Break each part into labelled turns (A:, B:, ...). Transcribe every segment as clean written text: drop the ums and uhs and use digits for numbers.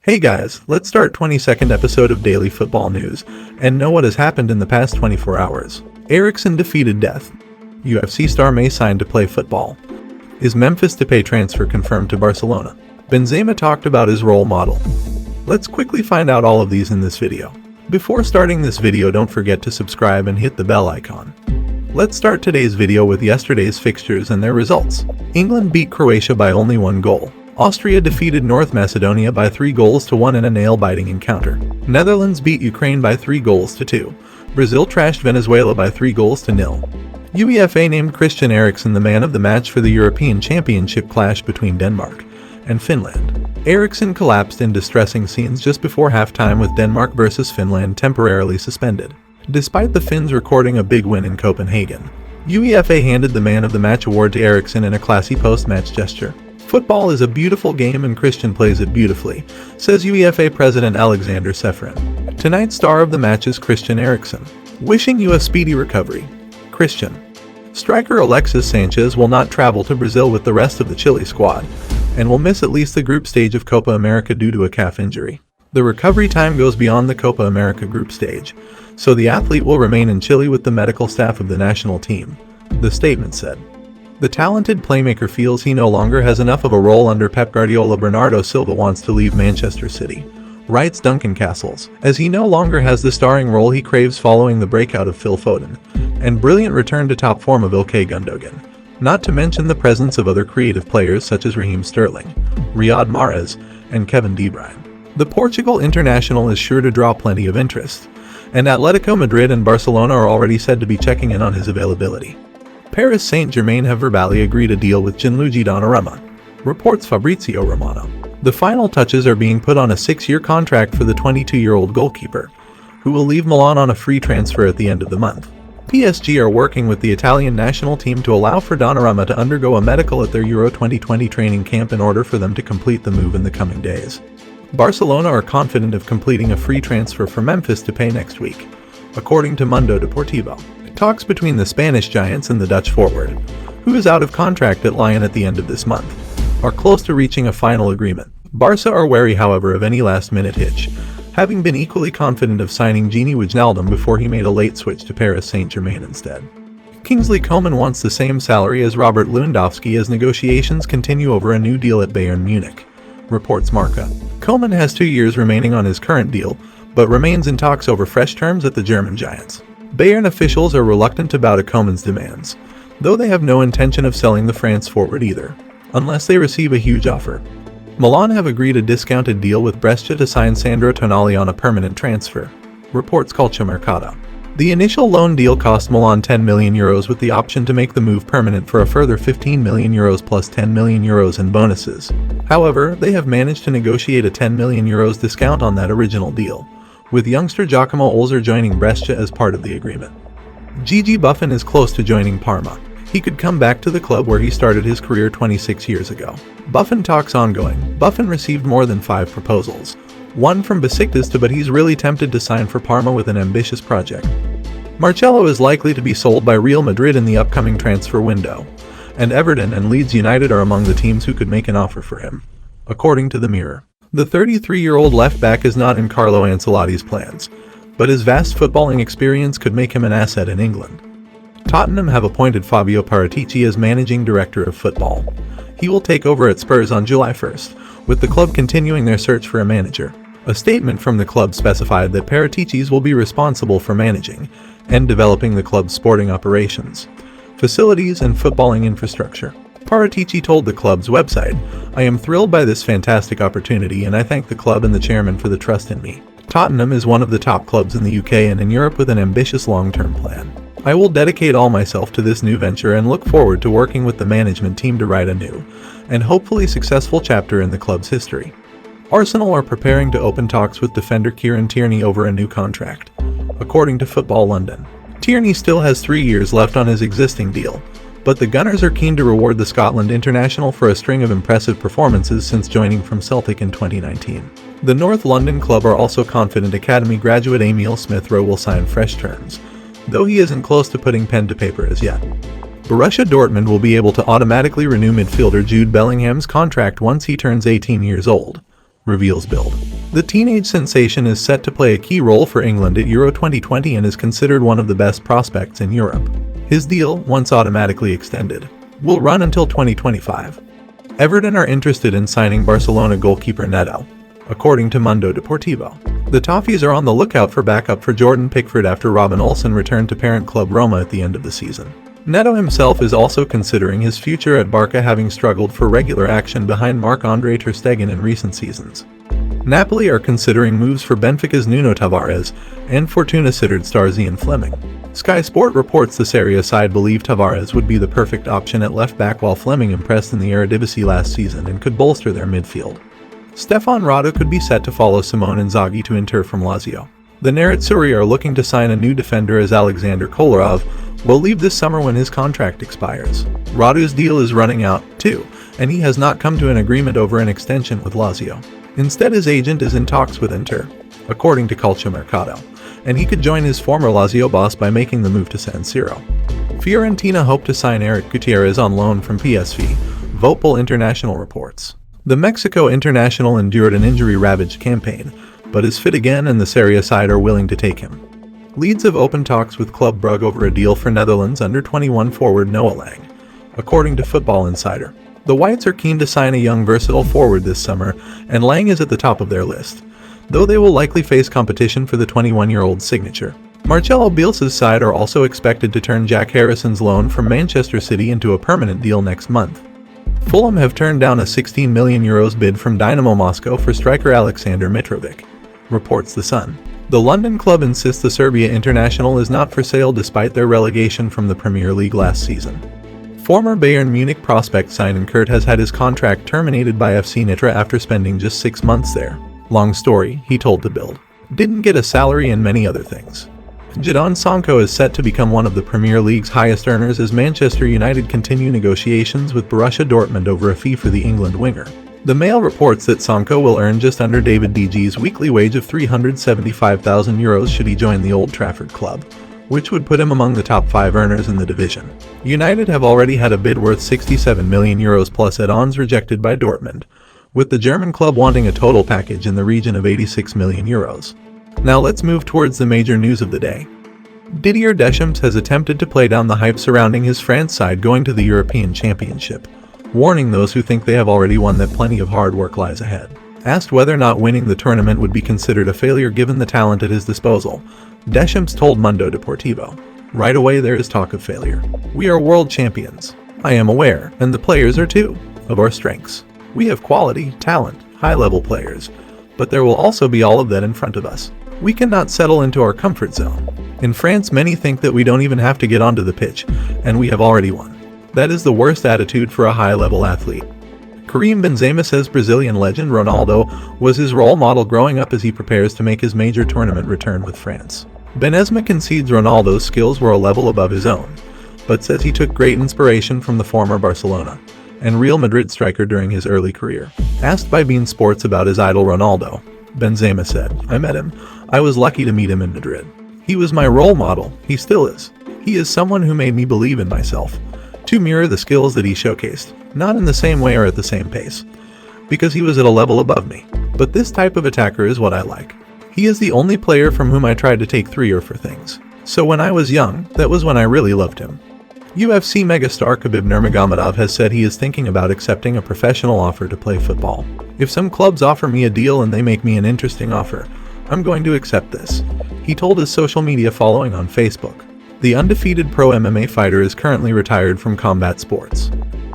A: Hey guys, let's start 22nd episode of Daily Football News, and know what has happened in the past 24 hours. Eriksen defeated death. UFC star may sign to play football. Is Memphis Depay transfer confirmed to Barcelona? Benzema talked about his role model. Let's quickly find out all of these in this video. Before starting this video, don't forget to subscribe and hit the bell icon. Let's start today's video with yesterday's fixtures and their results. England beat Croatia by only one goal. Austria defeated North Macedonia by 3-1 in a nail-biting encounter. Netherlands beat Ukraine by 3-2. Brazil trashed Venezuela by 3-0. UEFA named Christian Eriksen the man of the match for the European Championship clash between Denmark and Finland. Eriksen collapsed in distressing scenes just before halftime, with Denmark vs Finland temporarily suspended. Despite the Finns recording a big win in Copenhagen, UEFA handed the man of the match award to Eriksen in a classy post-match gesture. Football is a beautiful game and Christian plays it beautifully, says UEFA President Alexander Seferin. Tonight's star of the match is Christian Eriksen. Wishing you a speedy recovery, Christian. Striker Alexis Sanchez will not travel to Brazil with the rest of the Chile squad, and will miss at least the group stage of Copa America due to a calf injury. The recovery time goes beyond the Copa America group stage, so the athlete will remain in Chile with the medical staff of the national team, the statement said. The talented playmaker feels he no longer has enough of a role under Pep Guardiola. Bernardo Silva wants to leave Manchester City, writes Duncan Castles, as he no longer has the starring role he craves following the breakout of Phil Foden and brilliant return to top form of Ilkay Gundogan, not to mention the presence of other creative players such as Raheem Sterling, Riyad Mahrez, and Kevin De Bruyne. The Portugal international is sure to draw plenty of interest, and Atletico Madrid and Barcelona are already said to be checking in on his availability. Paris Saint-Germain have verbally agreed a deal with Gianluigi Donnarumma, reports Fabrizio Romano. The final touches are being put on a 6-year contract for the 22-year-old goalkeeper, who will leave Milan on a free transfer at the end of the month. PSG are working with the Italian national team to allow for Donnarumma to undergo a medical at their Euro 2020 training camp in order for them to complete the move in the coming days. Barcelona are confident of completing a free transfer for Memphis Depay next week, according to Mundo Deportivo. Talks between the Spanish giants and the Dutch forward, who is out of contract at Lyon at the end of this month, are close to reaching a final agreement. Barca are wary, however, of any last-minute hitch, having been equally confident of signing Gini Wijnaldum before he made a late switch to Paris Saint-Germain instead. Kingsley Coman wants the same salary as Robert Lewandowski as negotiations continue over a new deal at Bayern Munich, reports Marca. Coman has 2 years remaining on his current deal, but remains in talks over fresh terms at the German giants. Bayern officials are reluctant about Coman's demands, though they have no intention of selling the France forward either, unless they receive a huge offer. Milan have agreed a discounted deal with Brescia to sign Sandro Tonali on a permanent transfer, reports Calciomercato. The initial loan deal cost Milan €10 million with the option to make the move permanent for a further €15 million plus €10 million in bonuses. However, they have managed to negotiate a €10 million discount on that original deal, with youngster Giacomo Olzer joining Brescia as part of the agreement. Gigi Buffon is close to joining Parma. He could come back to the club where he started his career 26 years ago. Buffon talks ongoing. Buffon received more than 5 proposals, one from Besiktas, but he's really tempted to sign for Parma with an ambitious project. Marcelo is likely to be sold by Real Madrid in the upcoming transfer window, and Everton and Leeds United are among the teams who could make an offer for him, according to the Mirror. The 33-year-old left-back is not in Carlo Ancelotti's plans, but his vast footballing experience could make him an asset in England. Tottenham have appointed Fabio Paratici as managing director of football. He will take over at Spurs on July 1st, with the club continuing their search for a manager. A statement from the club specified that Paratici will be responsible for managing and developing the club's sporting operations, facilities, and footballing infrastructure. Paratici told the club's website, "I am thrilled by this fantastic opportunity and I thank the club and the chairman for the trust in me. Tottenham is one of the top clubs in the UK and in Europe with an ambitious long-term plan. I will dedicate all myself to this new venture and look forward to working with the management team to write a new and hopefully successful chapter in the club's history." Arsenal are preparing to open talks with defender Kieran Tierney over a new contract, according to Football London. Tierney still has 3 years left on his existing deal, but the Gunners are keen to reward the Scotland international for a string of impressive performances since joining from Celtic in 2019. The North London club are also confident academy graduate Emil Smith-Rowe will sign fresh terms, though he isn't close to putting pen to paper as yet. Borussia Dortmund will be able to automatically renew midfielder Jude Bellingham's contract once he turns 18 years old, reveals Bild. The teenage sensation is set to play a key role for England at Euro 2020 and is considered one of the best prospects in Europe. His deal, once automatically extended, will run until 2025. Everton are interested in signing Barcelona goalkeeper Neto, according to Mundo Deportivo. The Toffees are on the lookout for backup for Jordan Pickford after Robin Olsen returned to parent club Roma at the end of the season. Neto himself is also considering his future at Barca, having struggled for regular action behind Marc-Andre ter Stegen in recent seasons. Napoli are considering moves for Benfica's Nuno Tavares and Fortuna Sittard star Ian Fleming. Sky Sport reports the Serie A side believe Tavares would be the perfect option at left back, while Fleming impressed in the Eredivisie last season and could bolster their midfield. Stefan Rada could be set to follow Simone Inzaghi to Inter from Lazio. The Nerazzurri are looking to sign a new defender, as Alexander Kolarov will leave this summer when his contract expires. Radu's deal is running out, too, and he has not come to an agreement over an extension with Lazio. Instead, his agent is in talks with Inter, according to Calciomercato, and he could join his former Lazio boss by making the move to San Siro. Fiorentina hope to sign Eric Gutierrez on loan from PSV, Vopel International reports. The Mexico international endured an injury-ravaged campaign, but is fit again, and the Serie A side are willing to take him. Leeds have opened talks with Club Brugge over a deal for Netherlands under-21 forward Noah Lang, according to Football Insider. The Whites are keen to sign a young versatile forward this summer, and Lang is at the top of their list, though they will likely face competition for the 21-year-old signature. Marcelo Bielsa's side are also expected to turn Jack Harrison's loan from Manchester City into a permanent deal next month. Fulham have turned down a 16 million euros bid from Dynamo Moscow for striker Alexander Mitrovic, reports The Sun. The London club insists the Serbia international is not for sale despite their relegation from the Premier League last season. Former Bayern Munich prospect Sinan Kurt has had his contract terminated by FC Nitra after spending just 6 months there. Long story, he told The Bild. Didn't get a salary and many other things. Jadon Sancho is set to become one of the Premier League's highest earners as Manchester United continue negotiations with Borussia Dortmund over a fee for the England winger. The Mail reports that Sancho will earn just under David De Gea's weekly wage of €375,000 should he join the Old Trafford club, which would put him among the top 5 earners in the division. United have already had a bid worth €67 million plus add-ons rejected by Dortmund, with the German club wanting a total package in the region of €86 million. Now let's move towards the major news of the day. Didier Deschamps has attempted to play down the hype surrounding his France side going to the European Championship, warning those who think they have already won that plenty of hard work lies ahead. Asked whether or not winning the tournament would be considered a failure given the talent at his disposal, Deschamps told Mundo Deportivo, "Right away there is talk of failure. We are world champions. I am aware, and the players are too, of our strengths. We have quality, talent, high-level players, but there will also be all of that in front of us. We cannot settle into our comfort zone. In France, many think that we don't even have to get onto the pitch, and we have already won. That is the worst attitude for a high-level athlete." Karim Benzema says Brazilian legend Ronaldo was his role model growing up as he prepares to make his major tournament return with France. Benzema concedes Ronaldo's skills were a level above his own, but says he took great inspiration from the former Barcelona and Real Madrid striker during his early career. Asked by beIN Sports about his idol Ronaldo, Benzema said, "I met him. I was lucky to meet him in Madrid. He was my role model. He still is. He is someone who made me believe in myself, to mirror the skills that he showcased, not in the same way or at the same pace, because he was at a level above me. But this type of attacker is what I like. He is the only player from whom I tried to take 3 or 4 things. So when I was young, that was when I really loved him." UFC megastar Khabib Nurmagomedov has said he is thinking about accepting a professional offer to play football. "If some clubs offer me a deal and they make me an interesting offer, I'm going to accept this," he told his social media following on Facebook. The undefeated pro MMA fighter is currently retired from combat sports.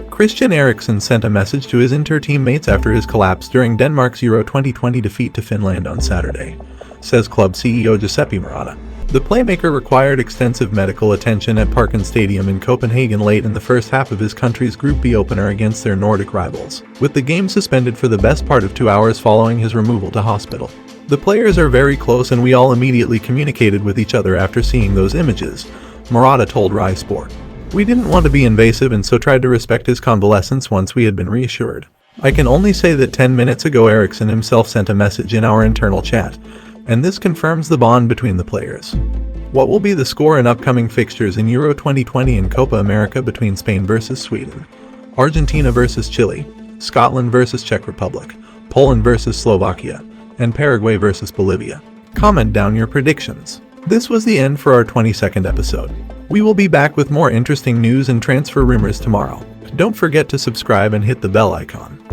A: Christian Eriksen sent a message to his Inter teammates after his collapse during Denmark's Euro 2020 defeat to Finland on Saturday, says club CEO Giuseppe Murata. The playmaker required extensive medical attention at Parken Stadium in Copenhagen late in the first half of his country's Group B opener against their Nordic rivals, with the game suspended for the best part of 2 hours following his removal to hospital. "The players are very close and we all immediately communicated with each other after seeing those images," Murata told Rai Sport. "We didn't want to be invasive and so tried to respect his convalescence once we had been reassured. I can only say that 10 minutes ago Eriksen himself sent a message in our internal chat, and this confirms the bond between the players." What will be the score in upcoming fixtures in Euro 2020 and Copa America between Spain versus Sweden, Argentina versus Chile, Scotland versus Czech Republic, Poland versus Slovakia, and Paraguay vs Bolivia. Comment down your predictions. This was the end for our 22nd episode. We will be back with more interesting news and transfer rumors tomorrow. Don't forget to subscribe and hit the bell icon.